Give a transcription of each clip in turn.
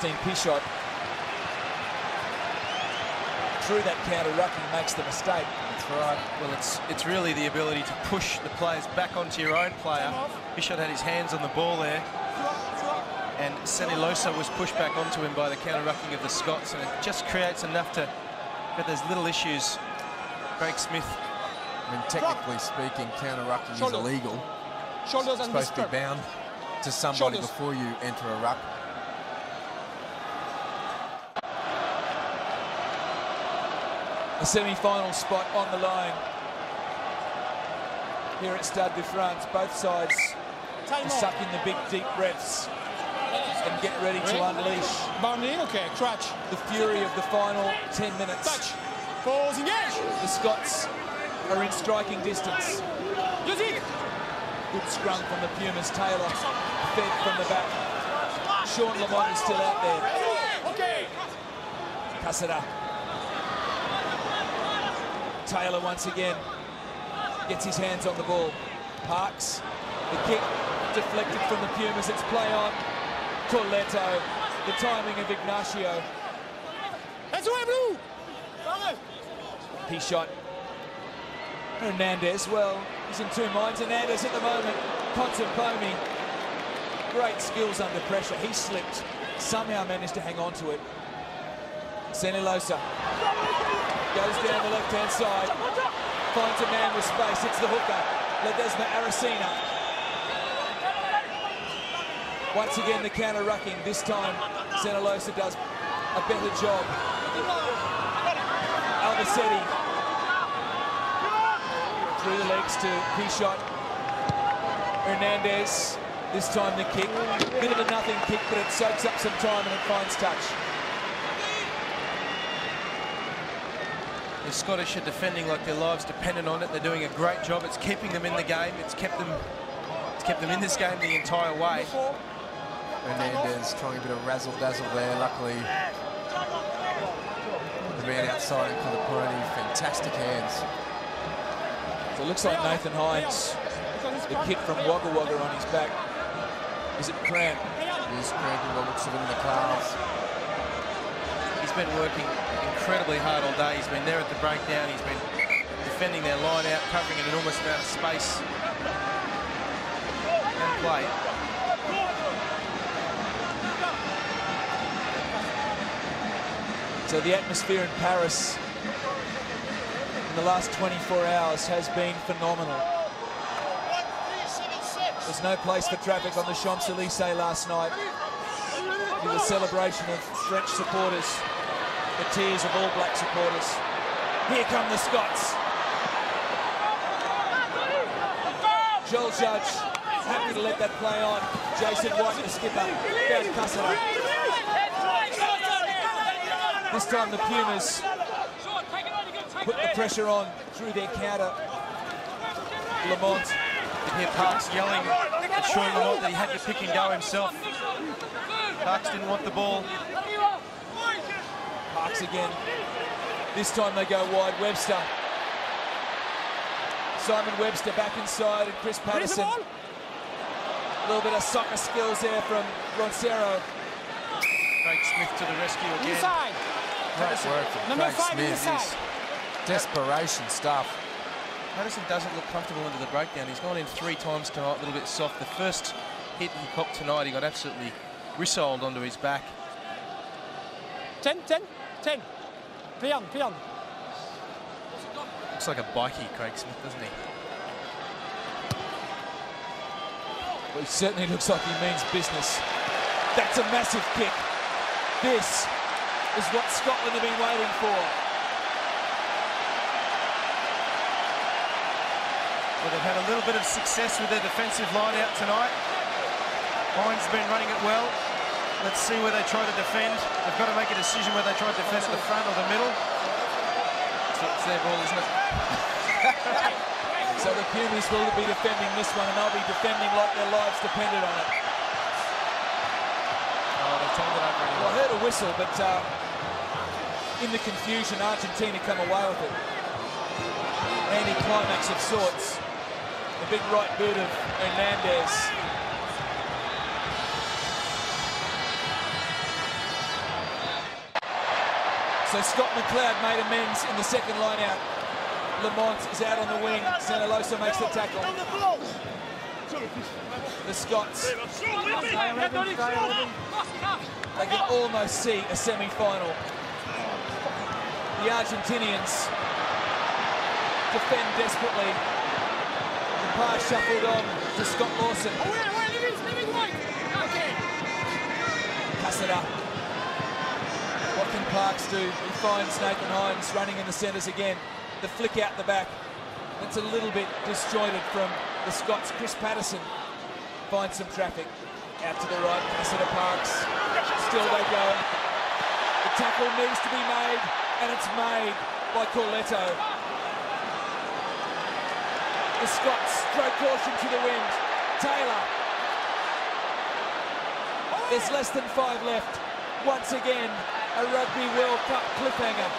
Pichot through that counter-rucking makes the mistake. That's right. Well, it's really the ability to push the players back onto your own player. Pichot had his hands on the ball there, and Saint-Denis was pushed back onto him by the counter-rucking of the Scots, and it just creates enough to get those little issues. Craig Smith. I mean, technically speaking, counter-rucking is illegal. Shoulders It's supposed to be bound to somebody before you enter a ruck. A semi-final spot on the line here at Stade de France. Both sides to suck in the big deep breaths and get ready to unleash the fury of the final 10 minutes. The Scots are in striking distance. Good scrum from the Pumas. Taylor fed from the back. Sean Lamont is still out there. Cassada. Taylor once again gets his hands on the ball. Parks, the kick deflected from the Pumas. It's play on. Corletto, the timing of Ignacio. Pichot. Hernandez, well, he's in two minds. Hernandez at the moment. Contempomi. Great skills under pressure. He slipped. Somehow managed to hang on to it. Saint-Denis goes down the left-hand side. Finds a man with space. It's the hooker. Ledesma Aracena. Once again, the counter-rucking. This time, Saint-Denis does a better job. Albacete. Through the legs to Pichot. Hernandez. This time the kick. Bit of a nothing kick, but it soaks up some time and it finds touch. The Scottish are defending like their lives dependent on it. They're doing a great job. It's keeping them in the game. It's kept them in this game the entire way. Hernandez trying a bit of razzle-dazzle there. Luckily, the man outside for the pony. Fantastic hands. So it looks like Nathan Hines, the kid from Wagga Wagga on his back. Is it cramp? It is cramping by the looks of it in the calves. He's been working incredibly hard all day. He's been there at the breakdown. He's been defending their line out, covering an enormous amount of space and play. So the atmosphere in Paris in the last 24 hours has been phenomenal. There's no place for traffic on the Champs-Élysées last night with a celebration of French supporters, the tears of all black supporters. Here come the Scots. Joel Judge happy to let that play on. Jason White, the skipper, down Cassada. This time the Pumas put the pressure on through their counter. Lamont. You hear Parks yelling at Sean Lamont that he had to pick and go himself. Parks didn't want the ball. Parks again. This time they go wide. Webster. Simon Webster back inside, and Chris Patterson. A little bit of soccer skills there from Roncero. Craig Smith to the rescue again. Inside. Great work from Craig Smith. Desperation stuff. Patterson doesn't look comfortable into the breakdown. He's gone in 3 times tonight, a little bit soft. The first hit he copped tonight, he got absolutely rissoled onto his back. 10. Pion. Looks like a bikie, Craig Smith, doesn't he? Well, he certainly looks like he means business. That's a massive kick. This is what Scotland have been waiting for. Well, they've had a little bit of success with their defensive line out tonight. Hines been running it well. Let's see where they try to defend. They've got to make a decision whether they try to defend at the front or the middle. It's their ball, isn't it? So the Pumas will be defending this one, and they'll be defending like their lives depended on it. Oh, they've turned it over anyway. Well, I heard a whistle, but in the confusion, Argentina come away with it. Anti-climax of sorts. The big right boot of Hernandez. So Scott McLeod made amends in the second line out. Lamont is out on the wing. Saint-Denis makes the tackle. The Scots, they can almost see a semi-final. The Argentinians defend desperately. The pass shuffled on to Scott Lawson. Cassida. What can Parks do? He finds Nathan Hines running in the centres again. The flick out the back. That's a little bit disjointed from the Scots. Chris Patterson finds some traffic. Out to the right, Cassida Parks. Still they go. The tackle needs to be made, and it's made by Corletto. The Scots throw caution to the wind. Taylor. There's less than 5 left. Once again, a Rugby World Cup cliffhanger.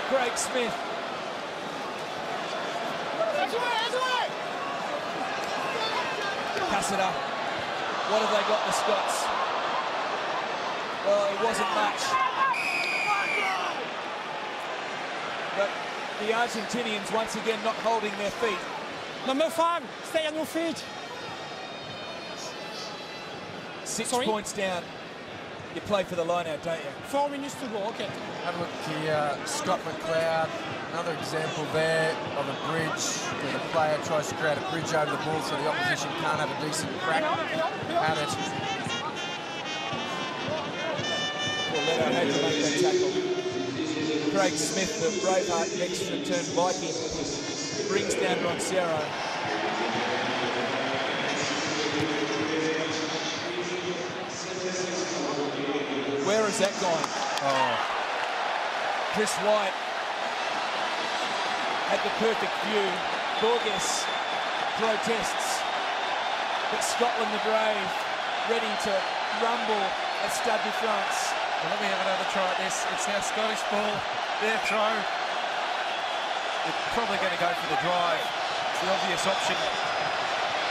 Craig Smith. Cassida. What have they got, the Scots? Well, it wasn't much. But the Argentinians once again not holding their feet. Number 5, stay on your feet. 6 points down. You play for the line-out, don't you? 4 minutes to go, okay. Have a look here, Scott McLeod, another example there of a bridge where the player tries to create a bridge over the ball so the opposition can't have a decent crack at it. Corletto had to make that tackle. Craig Smith, the Braveheart extra turn Viking, brings down Roncero. Where has that gone? Oh. Chris White had the perfect view. Borges protests. But Scotland the Brave ready to rumble at Stade de France. Well, let me have another try at this. It's now Scottish ball. Their throw. They're probably going to go for the drive. It's the obvious option.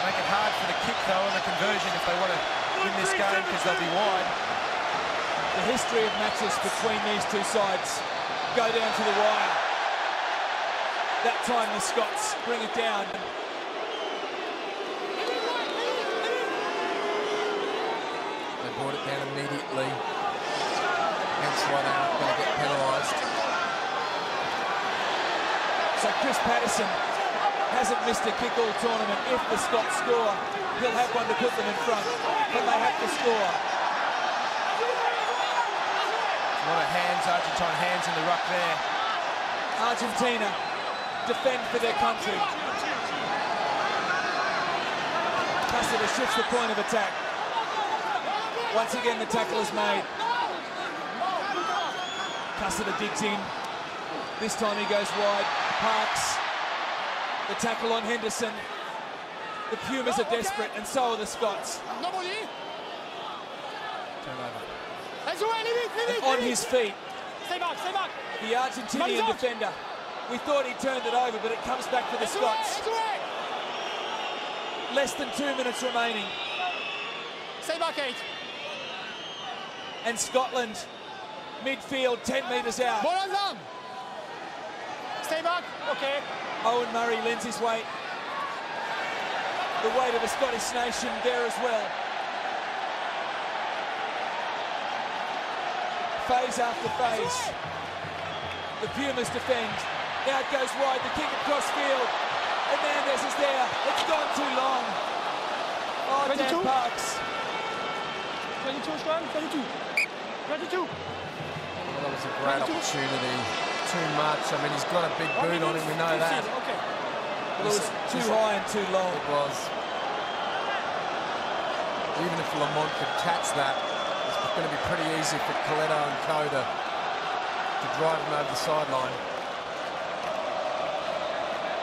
Make it hard for the kick, though, on the conversion if they want to win this game because they'll be wide. The history of matches between these two sides go down to the wire. That time the Scots bring it down. They brought it down immediately. Hence why they're not going to get penalised. So Chris Patterson hasn't missed a kick all tournament. If the Scots score, he'll have one to put them in front. But they have to score. A lot of hands, Argentine hands in the ruck there. Argentina defend for their country. Cassida shifts the point of attack. Once again, the tackle is made. Cassida digs in. This time he goes wide. Parks. The tackle on Henderson. The Pumas are desperate, and so are the Scots. Turnover. And on his feet, the Argentinian defender. We thought he turned it over, but it comes back for the Scots. Less than 2 minutes remaining. Stay back, 8. And Scotland, midfield, 10 metres out. Stay back, okay. Owen Murray lends his weight. The weight of the Scottish nation there as well. Phase after phase. The Pumas defend. Now it goes wide, the kick across field. Hernandez is there. It's gone too long. Oh, 22. Dan Parks. 22 strong, 22. 22. Well, that was a great opportunity. Too much. I mean, he's got a big boot on him, we know that. Okay. Well, it was too high and too long. It was. Even if Lamont could catch that, it's going to be pretty easy for Corletto and Co to drive him over the sideline.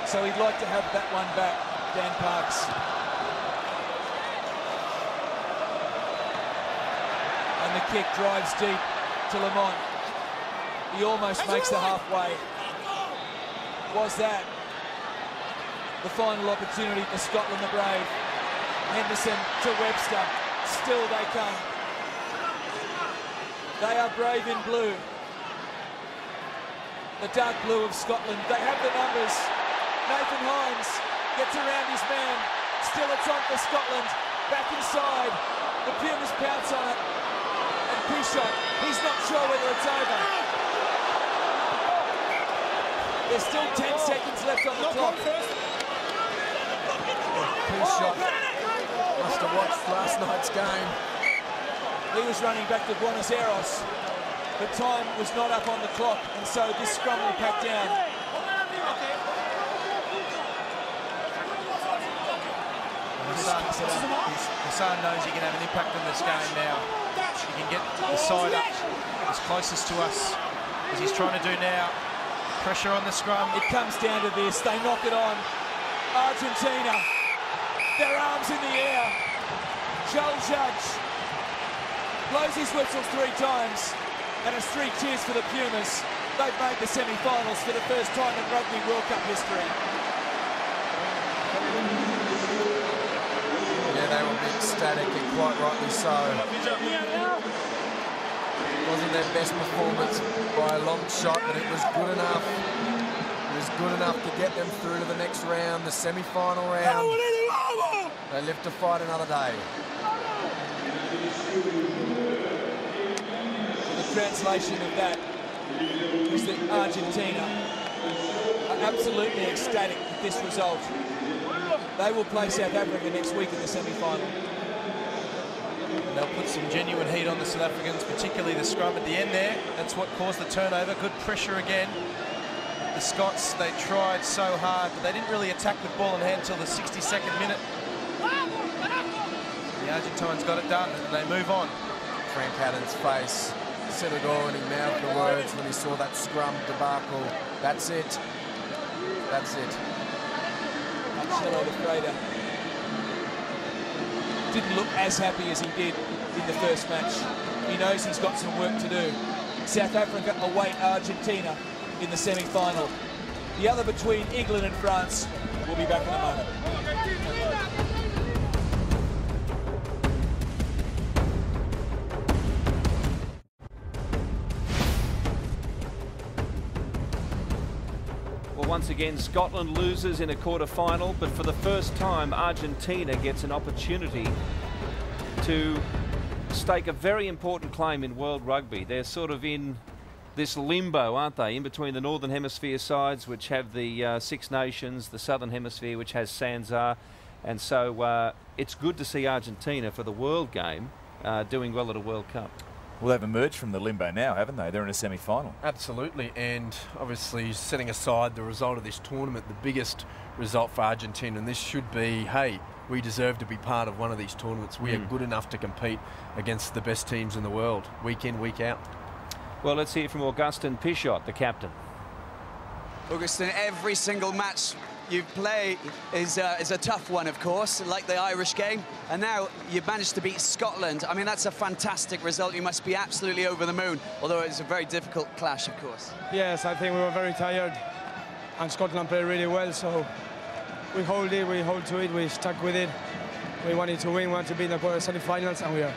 So he'd like to have that one back, Dan Parks. And the kick drives deep to Lamont. He almost makes the halfway. Was that the final opportunity for Scotland the Brave? Henderson to Webster. Still they come. They are brave in blue. the dark blue of Scotland. They have the numbers. Nathan Hines gets around his man. Still it's on for Scotland. Back inside. The Pumas pounce on it. And Pichot, he's not sure whether it's over. There's still 10 seconds left on the clock. Pichot must have watched last night's game. He was running back to Buenos Aires, but time was not up on the clock, and so this scrum will pack down. Hassan knows he can have an impact on this game now. He can get the side up as closest to us as he's trying to do now. Pressure on the scrum. It comes down to this. They knock it on. Argentina, their arms in the air. Joel Judge blows his whistles 3 times, and it's 3 cheers for the Pumas. They've made the semi-finals for the first time in Rugby World Cup history. Yeah, they were ecstatic, and quite rightly so. It wasn't their best performance by a long shot, but it was good enough. It was good enough to get them through to the next round, the semi-final round. They live to fight another day. The translation of that is that Argentina are absolutely ecstatic with this result. They will play South Africa next week in the semi-final. They'll put some genuine heat on the South Africans, particularly the scrum at the end there. That's what caused the turnover. Good pressure again. The Scots, they tried so hard, but they didn't really attack with ball in hand until the 62nd minute. The Argentines got it done, and they move on. Frank Haddon's face said it all, and he mouthed the words when he saw that scrum debacle. That's it. That's it. Marcelo Lefreda didn't look as happy as he did in the first match. He knows he's got some work to do. South Africa await Argentina in the semi-final. The other between England and France. We'll be back in a moment. Once again, Scotland loses in a quarter-final, but for the first time, Argentina gets an opportunity to stake a very important claim in World Rugby. They're sort of in this limbo, aren't they, in between the Northern Hemisphere sides, which have the Six Nations, the Southern Hemisphere, which has Sanzar, and so it's good to see Argentina for the World Game doing well at a World Cup. Well, they've emerged from the limbo now, haven't they? They're in a semi-final. Absolutely, and obviously setting aside the result of this tournament, the biggest result for Argentina, and this should be, hey, we deserve to be part of one of these tournaments. We are good enough to compete against the best teams in the world, week in, week out. Well, let's hear from Augustin Pichot, the captain. Augustin, every single match you play is a tough one, of course, like the Irish game, and now you've managed to beat Scotland. I mean, that's a fantastic result. You must be absolutely over the moon, although it's a very difficult clash, of course. Yes, I think we were very tired, and Scotland played really well, so we hold it, we hold to it, we stuck with it. We wanted to win, wanted to be in the semi-finals, and we are.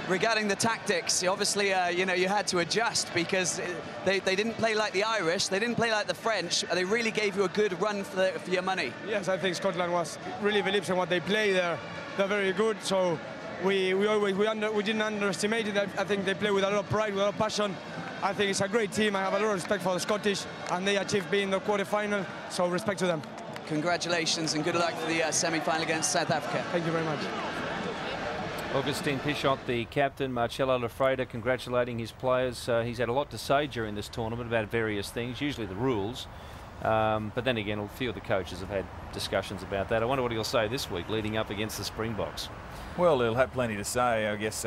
Regarding the tactics, obviously, you know, you had to adjust because they didn't play like the Irish, they didn't play like the French. They really gave you a good run for your money. Yes, I think Scotland was really believes in what they play there. They're very good, so we didn't underestimate it. I think they play with a lot of pride, with a lot of passion. I think it's a great team. I have a lot of respect for the Scottish, and they achieved being the quarter-final, so respect to them. Congratulations and good luck for the semi-final against South Africa. Thank you very much. Augustin Pichot, the captain, Marcelo Lefreda congratulating his players. He's had a lot to say during this tournament about various things, usually the rules. But then again, a few of the coaches have had discussions about that. I wonder what he'll say this week leading up against the Springboks. Well, they'll have plenty to say. I guess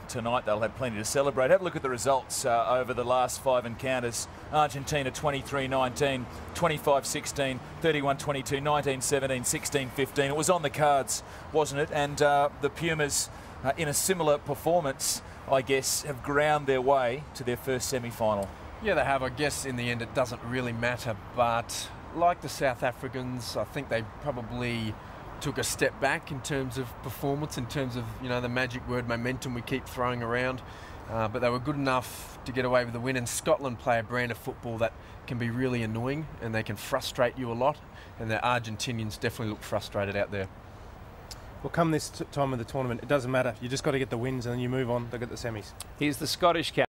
tonight they'll have plenty to celebrate. Have a look at the results over the last 5 encounters. Argentina 23-19, 25-16, 31-22, 19-17, 16-15. It was on the cards, wasn't it? And the Pumas, in a similar performance, I guess, have ground their way to their first semi-final. Yeah, they have. I guess in the end it doesn't really matter, but like the South Africans, I think they probably took a step back in terms of performance, in terms of, you know, the magic word momentum we keep throwing around. but they were good enough to get away with the win. And Scotland play a brand of football that can be really annoying and they can frustrate you a lot. And the Argentinians definitely look frustrated out there. Well, come this time of the tournament, it doesn't matter. You just got to get the wins and then you move on to get the semis. Here's the Scottish captain.